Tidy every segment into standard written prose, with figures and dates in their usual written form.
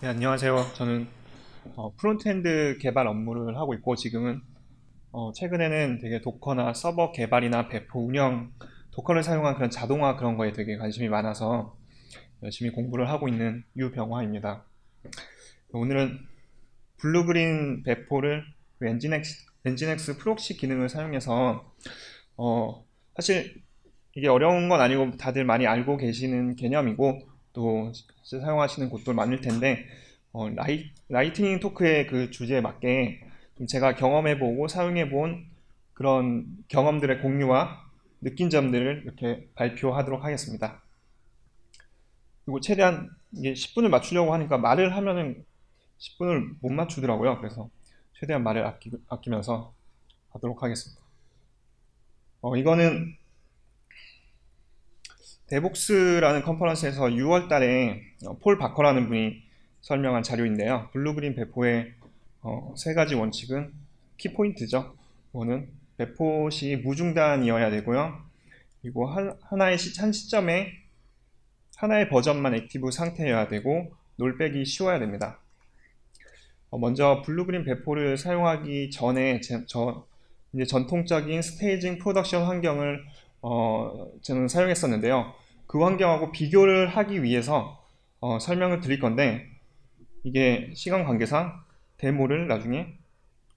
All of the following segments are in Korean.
네, 안녕하세요. 저는 프론트엔드 개발 업무를 하고 있고 지금은 최근에는 되게 도커나 서버 개발이나 배포 운영, 도커를 사용한 그런 자동화 그런 거에 되게 관심이 많아서 열심히 공부를 하고 있는 유병화입니다. 오늘은 블루그린 배포를 그 엔진엑스 프록시 기능을 사용해서 사실 이게 어려운 건 아니고 다들 많이 알고 계시는 개념이고 또 실제 사용하시는 곳도 많을 텐데 라이트닝 토크의 그 주제에 맞게 좀 제가 경험해보고 사용해본 그런 경험들의 공유와 느낀 점들을 이렇게 발표하도록 하겠습니다. 그리고 최대한 이게 10분을 맞추려고 하니까 말을 하면은 10분을 못 맞추더라고요. 그래서 최대한 말을 아끼면서 하도록 하겠습니다. 이거는 데복스라는 컨퍼런스에서 6월 달에 폴 바커라는 분이 설명한 자료인데요. 블루그린 배포의 세 가지 원칙은 키포인트죠. 이거는 배포 시 무중단이어야 되고요. 그리고 한 시점에 하나의 버전만 액티브 상태여야 되고 롤백이 쉬워야 됩니다. 먼저 블루그린 배포를 사용하기 전에 이제 전통적인 스테이징 프로덕션 환경을 저는 사용했었는데요. 그 환경하고 비교를 하기 위해서 설명을 드릴 건데 이게 시간 관계상 데모를 나중에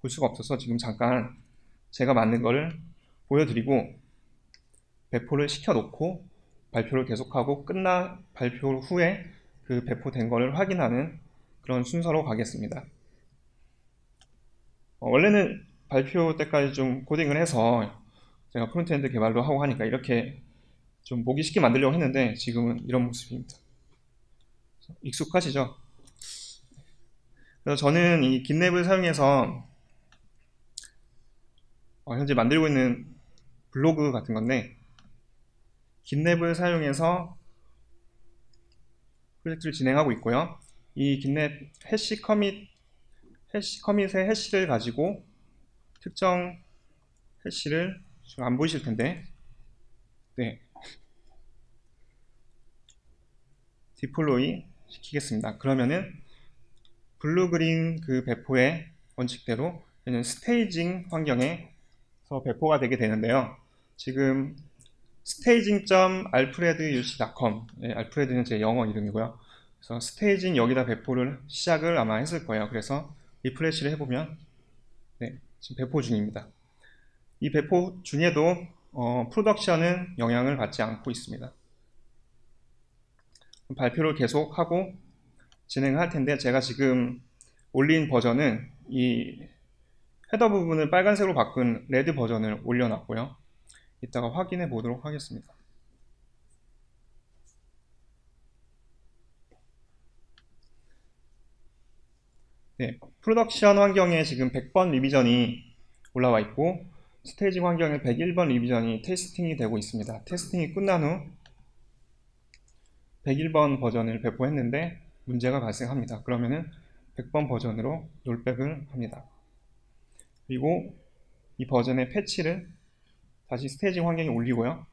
볼 수가 없어서 지금 잠깐 제가 만든 거를 보여드리고 배포를 시켜놓고 발표를 계속하고 발표 후에 그 배포된 거를 확인하는 그런 순서로 가겠습니다. 원래는 발표 때까지 좀 코딩을 해서 제가 프론트엔드 개발도 하고 하니까 이렇게 좀 보기 쉽게 만들려고 했는데 지금은 이런 모습입니다. 익숙하시죠? 그래서 저는 이 긴랩을 사용해서 현재 만들고 있는 블로그 같은 건데 긴랩을 사용해서 프로젝트를 진행하고 있고요. 이 긴랩 해시 커밋의 해시를 가지고 특정 해시를 지금 안 보이실 텐데 네, 디플로이 시키겠습니다. 그러면은 블루그린 그 배포의 원칙대로 얘는 스테이징 환경에서 배포가 되게 되는데요. 지금 staging.alfreduc.com 알프레드는 제 영어 이름이고요. 그래서 스테이징 여기다 배포를 시작을 아마 했을 거예요. 그래서 리프레시를 해보면 네, 지금 배포 중입니다. 이 배포 중에도 프로덕션은 영향을 받지 않고 있습니다. 발표를 계속하고 진행할 텐데 제가 지금 올린 버전은 이 헤더 부분을 빨간색으로 바꾼 레드 버전을 올려놨고요. 이따가 확인해 보도록 하겠습니다. 네, 프로덕션 환경에 지금 100번 리비전이 올라와 있고 스테이징 환경에 101번 리비전이 테스팅이 되고 있습니다. 테스팅이 끝난 후 101번 버전을 배포했는데 문제가 발생합니다. 그러면은 100번 버전으로 롤백을 합니다. 그리고 이 버전의 패치를 다시 스테이징 환경에 올리고요.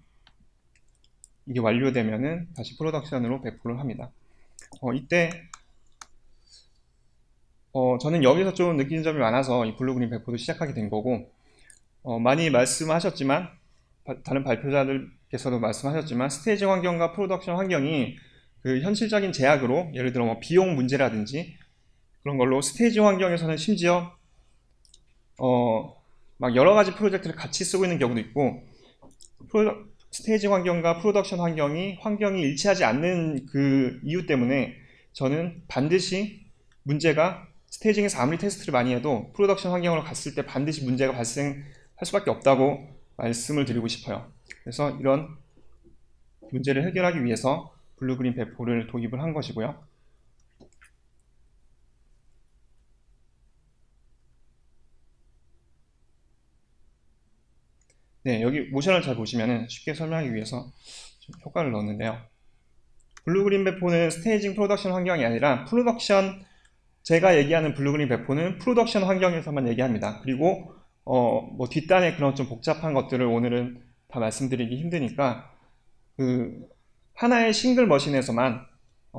이게 완료되면은 다시 프로덕션으로 배포를 합니다. 이때 저는 여기서 좀 느끼는 점이 많아서 이 블루그린 배포도 시작하게 된 거고 많이 말씀하셨지만 다른 발표자들께서도 말씀하셨지만 스테이징 환경과 프로덕션 환경이 그 현실적인 제약으로 예를 들어 뭐 비용 문제라든지 그런 걸로 스테이징 환경에서는 심지어 막 여러 가지 프로젝트를 같이 쓰고 있는 경우도 있고 스테이징 환경과 프로덕션 환경이 일치하지 않는 그 이유 때문에 저는 반드시 문제가 스테이징에서 아무리 테스트를 많이 해도 프로덕션 환경으로 갔을 때 반드시 문제가 발생할 수밖에 없다고 말씀을 드리고 싶어요. 그래서 이런 문제를 해결하기 위해서 블루그린 배포를 도입을 한 것이고요. 네, 여기 모션을 잘 보시면 쉽게 설명하기 위해서 좀 효과를 넣었는데요. 블루그린 배포는 스테이징 프로덕션 환경이 아니라 제가 얘기하는 블루그린 배포는 프로덕션 환경에서만 얘기합니다. 그리고 뭐 뒷단에 그런 좀 복잡한 것들을 오늘은 다 말씀드리기 힘드니까 그 하나의 싱글 머신에서만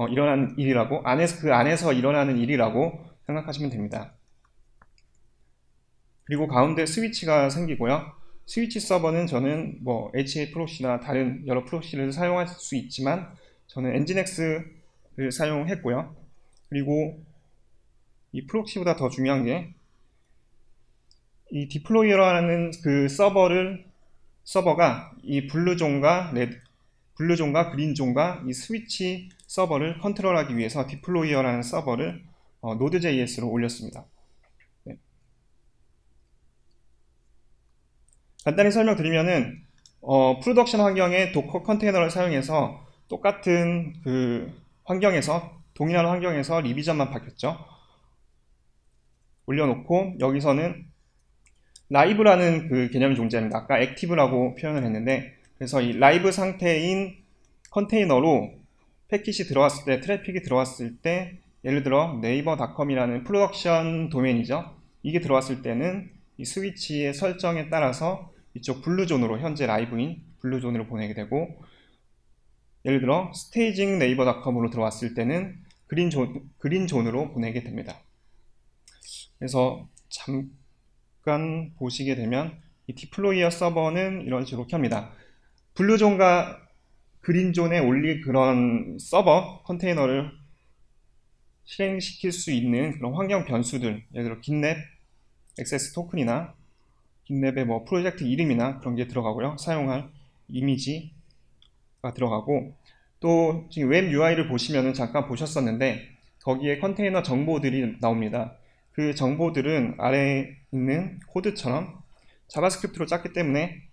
일어나는 일이라고, 그 안에서 일어나는 일이라고 생각하시면 됩니다. 그리고 가운데 스위치가 생기고요. 스위치 서버는 저는 뭐 HA 프록시나 다른 여러 프록시를 사용할 수 있지만 저는 엔진엑스를 사용했고요. 그리고 이 프록시보다 더 중요한 게 이 디플로이어라는 그 서버가 이 블루존과 그린존과 이 스위치 서버를 컨트롤하기 위해서 디플로이어라는 서버를 Node.js로 올렸습니다. 네. 간단히 설명드리면은 프로덕션 환경에 도커 컨테이너를 사용해서 똑같은 그 환경에서 동일한 환경에서 리비전만 바뀌었죠. 올려놓고 여기서는 라이브라는 그 개념이 존재합니다. 아까 액티브라고 표현을 했는데 그래서 이 라이브 상태인 컨테이너로 패킷이 들어왔을 때, 트래픽이 들어왔을 때 예를 들어 네이버닷컴이라는 프로덕션 도메인이죠. 이게 들어왔을 때는 이 스위치의 설정에 따라서 이쪽 블루존으로 현재 라이브인 블루존으로 보내게 되고 예를 들어 스테이징 네이버닷컴으로 들어왔을 때는 그린존으로 보내게 됩니다. 그래서 잠깐 보시게 되면 이 디플로이어 서버는 이런 식으로 켭니다. 블루존과 그린존에 올릴 그런 서버 컨테이너를 실행시킬 수 있는 그런 환경 변수들, 예를 들어 깃랩 액세스 토큰이나 깃랩의 뭐 프로젝트 이름이나 그런 게 들어가고요. 사용할 이미지가 들어가고 또 지금 웹 UI를 보시면은 잠깐 보셨었는데 거기에 컨테이너 정보들이 나옵니다. 그 정보들은 아래에 있는 코드처럼 자바스크립트로 짰기 때문에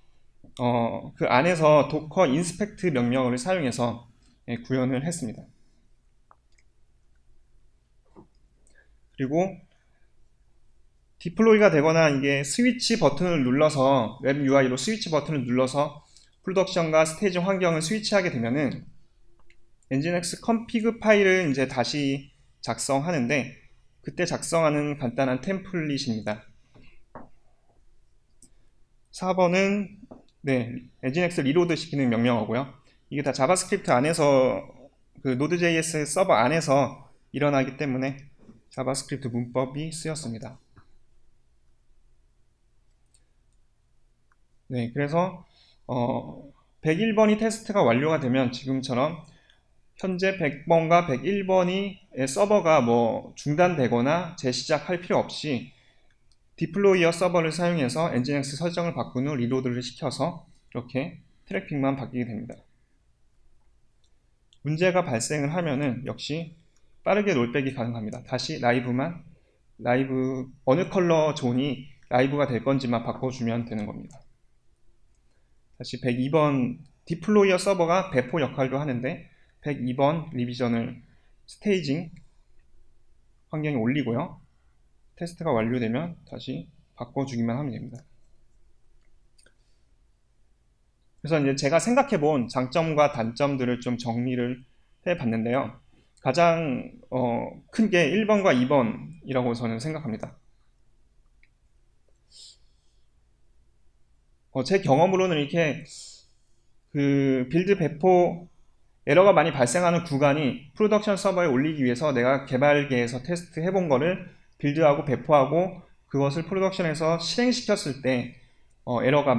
그 안에서 도커 인스펙트 명령어를 사용해서 구현을 했습니다. 그리고 디플로이가 되거나 이게 스위치 버튼을 눌러서 웹 UI로 스위치 버튼을 눌러서 프로덕션과 스테이징 환경을 스위치하게 되면은 엔진엑스 컨피그 파일을 이제 다시 작성하는데 그때 작성하는 간단한 템플릿입니다. 4번은 엔진엑스 리로드 시키는 명령어고요. 이게 다 자바스크립트 안에서 그 Node.js 서버 안에서 일어나기 때문에 자바스크립트 문법이 쓰였습니다. 네, 그래서 101번이 테스트가 완료가 되면 지금처럼 현재 100번과 101번이 서버가 뭐 중단되거나 재시작할 필요 없이 디플로이어 서버를 사용해서 엔진엑스 설정을 바꾼 후 리로드를 시켜서 이렇게 트래픽만 바뀌게 됩니다. 문제가 발생을 하면은 역시 빠르게 롤백이 가능합니다. 다시 라이브 어느 컬러 존이 라이브가 될 건지만 바꿔주면 되는 겁니다. 다시 102번 디플로이어 서버가 배포 역할도 하는데 102번 리비전을 스테이징 환경에 올리고요. 테스트가 완료되면 다시 바꿔주기만 하면 됩니다. 그래서 이제 제가 생각해본 장점과 단점들을 좀 정리를 해봤는데요. 가장 큰 게 1번과 2번이라고 저는 생각합니다. 제 경험으로는 이렇게 그 빌드 배포 에러가 많이 발생하는 구간이 프로덕션 서버에 올리기 위해서 내가 개발계에서 테스트 해본 거를 빌드하고 배포하고 그것을 프로덕션에서 실행시켰을 때 에러가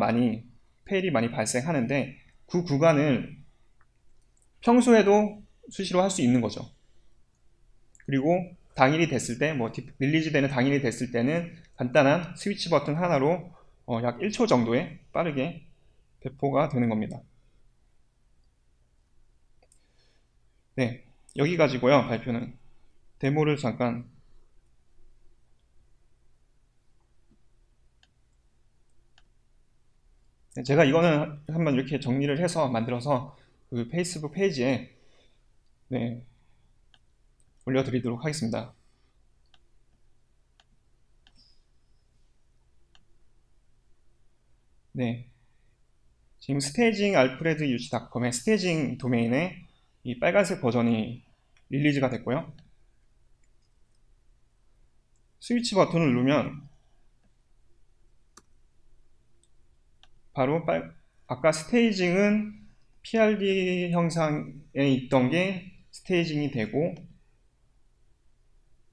페일이 많이 발생하는데 그 구간을 평소에도 수시로 할 수 있는 거죠. 그리고 당일이 됐을 때, 릴리즈 되는 당일이 됐을 때는 간단한 스위치 버튼 하나로 약 1초 정도에 빠르게 배포가 되는 겁니다. 네, 여기까지고요. 발표는 데모를 잠깐 제가 이거는 한번 이렇게 정리를 해서 만들어서 그 페이스북 페이지에 올려드리도록 하겠습니다. 네, 지금 스테이징 알프레드 유치닷컴의 스테이징 도메인에 이 빨간색 버전이 릴리즈가 됐고요. 스위치 버튼을 누르면 바로 아까 스테이징은 PRD 형상에 있던 게 스테이징이 되고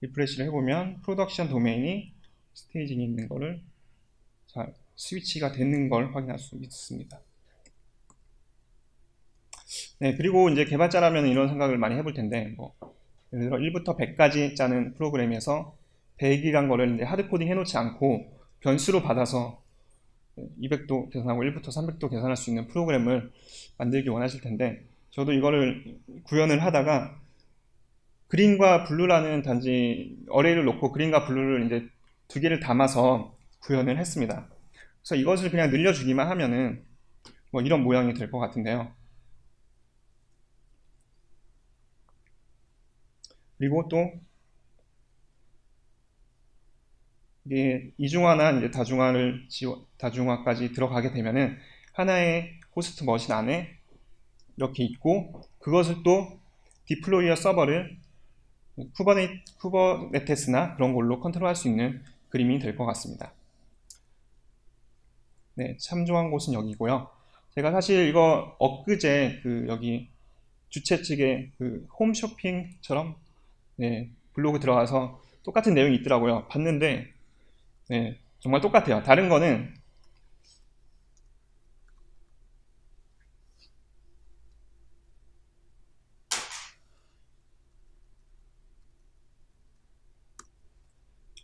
리프레시를 해보면 프로덕션 도메인이 스테이징이 있는 거를 잘 스위치가 되는 걸 확인할 수 있습니다. 네, 그리고 이제 개발자라면 이런 생각을 많이 해볼 텐데, 뭐 예를 들어 1부터 100까지 짜는 프로그램에서 100이 간 거를 이제 하드코딩 해놓지 않고 변수로 받아서 200도 계산하고 1부터 300도 계산할 수 있는 프로그램을 만들기 원하실 텐데, 저도 이거를 구현을 하다가 그린과 블루라는 단지 어레이를 놓고 그린과 블루를 이제 두 개를 담아서 구현을 했습니다. 그래서 이것을 그냥 늘려주기만 하면은 뭐 이런 모양이 될 것 같은데요. 그리고 또 이게 이중화나 이제 다중화까지 들어가게 되면은 하나의 호스트 머신 안에 이렇게 있고, 그것을 또 디플로이어 서버를 쿠버네티스나 그런 걸로 컨트롤할 수 있는 그림이 될 것 같습니다. 네, 참조한 곳은 여기고요. 제가 사실 이거 엊그제 여기 주최 측의 홈쇼핑처럼 네, 블로그 들어가서 똑같은 내용이 있더라고요. 봤는데 네, 정말 똑같아요. 다른 거는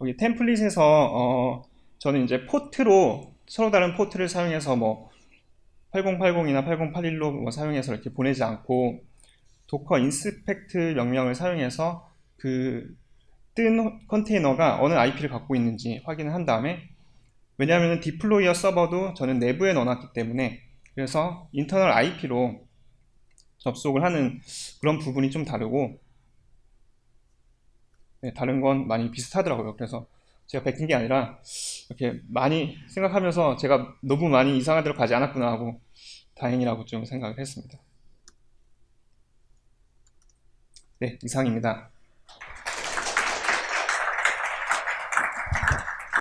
여기 템플릿에서 저는 이제 포트로 서로 다른 포트를 사용해서 뭐 8080이나 8081로 뭐 사용해서 이렇게 보내지 않고 도커 인스펙트 명령을 사용해서 뜬 컨테이너가 어느 IP를 갖고 있는지 확인을 한 다음에, 왜냐하면 디플로이어 서버도 저는 내부에 넣어놨기 때문에 그래서 인터널 IP로 접속을 하는 그런 부분이 좀 다르고, 네, 다른 건 많이 비슷하더라고요. 그래서 제가 베낀 게 아니라 이렇게 많이 생각하면서 제가 너무 많이 이상한 데로 가지 않았구나 하고 다행이라고 좀 생각을 했습니다. 네, 이상입니다.